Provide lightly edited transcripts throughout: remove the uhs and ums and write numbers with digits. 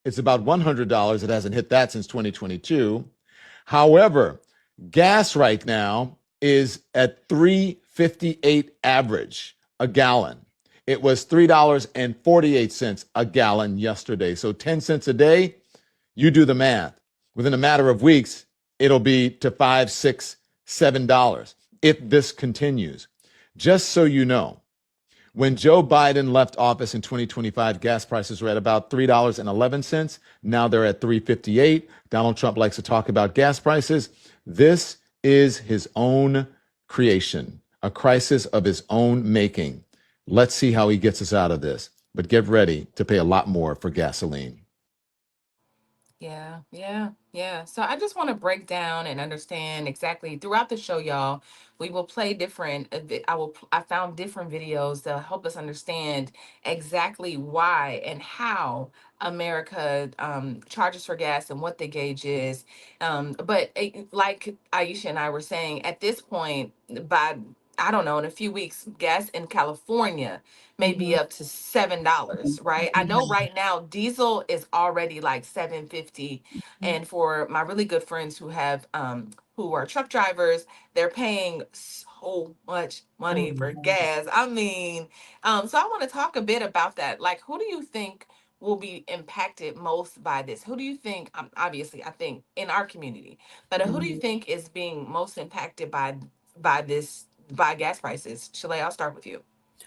It's about $100. It hasn't hit that since 2022. However, gas right now is at 3.58 average a gallon. It was $3.48 a gallon yesterday. So 10 cents a day, you do the math. Within a matter of weeks, it'll be to $5, $6, $7 if this continues. Just so you know, when Joe Biden left office in 2025, gas prices were at about $3.11. Now they're at 3.58. Donald Trump likes to talk about gas prices. This is his own creation, a crisis of his own making. Let's see how he gets us out of this. But get ready to pay a lot more for gasoline. Yeah, yeah, yeah. So I just want to break down and understand exactly throughout the show, y'all. We will play different. I found different videos to help us understand exactly why and how America charges for gas and what the gauge is. But like Aisha and I were saying, at this point, by I don't know, in a few weeks, gas in California may be Mhm. up to $7, right? I know right now diesel is already like 7.50. Mhm. And for my really good friends who are truck drivers, they're paying so much Oh money my for God. gas. I mean, so I want to talk a bit about that. Like, who do you think will be impacted most by this? Who do you think, obviously, I think in our community, but who do you Mhm. think is being most impacted by this by gas prices? Shalay, I'll start with you.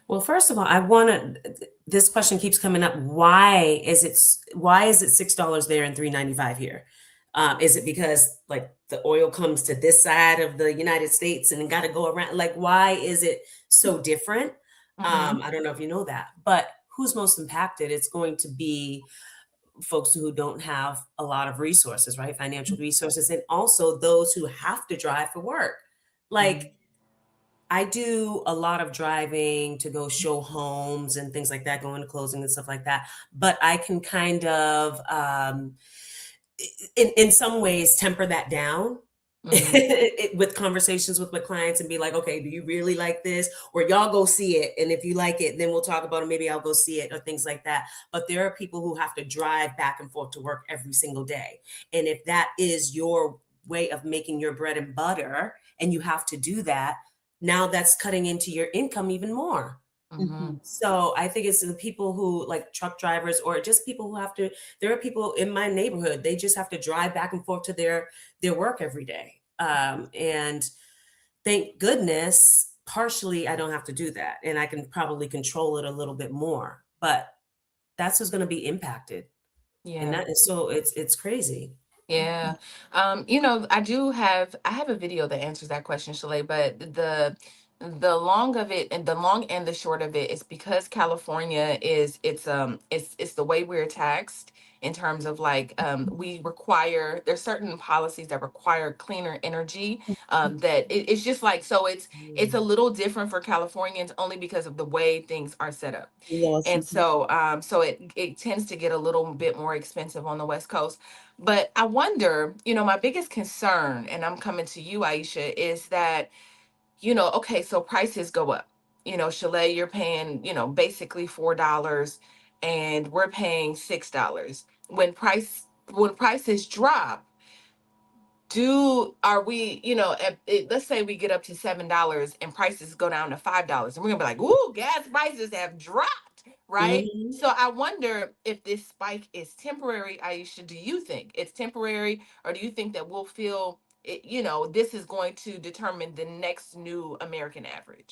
Well, first of all, I want to. This question keeps coming up. Why is it $6 there and 3.95 here? Is it because like the oil comes to this side of the United States and got to go around? Like, why is it so different? Mm-hmm. I don't know if you know that, but who's most impacted? It's going to be folks who don't have a lot of resources, right? Financial resources, and also those who have to drive for work. Mm-hmm. Like I do a lot of driving to go show homes and things like that, going to closing and stuff like that. But I can kind of, in some ways, temper that down Mm-hmm. with conversations with my clients and be like, okay, do you really like this? Or y'all go see it. And if you like it, then we'll talk about it. Maybe I'll go see it or things like that. But there are people who have to drive back and forth to work every single day. And if that is your way of making your bread and butter, and you have to do that, now that's cutting into your income even more. Mm-hmm. So I think it's the people who like truck drivers or just people who have to, there are people in my neighborhood, they just have to drive back and forth to their work every day. And thank goodness, partially I don't have to do that. And I can probably control it a little bit more. But that's what's going to be impacted. And Yeah. that is so it's crazy. Yeah. I have a video that answers that question, Shalay, but the long and the short of it is because California is it's the way we're taxed in terms of like there's certain policies that require cleaner energy that it's just like so it's a Mm. little different for Californians only because of the way things are set up. Yes. And so it tends to get a little bit more expensive on the West Coast. But I wonder, my biggest concern, and I'm coming to you, Aisha, is that, okay, so prices go up. Chalet, you're paying, basically $4 and we're paying $6. When prices drop, do are we let's say we get up to $7 and prices go down to $5 and we're gonna be like, ooh, gas prices have dropped, right? Mhm. So I wonder if this spike is temporary. Aisha, do you think it's temporary, or do you think that we'll feel it, this is going to determine the next new American average?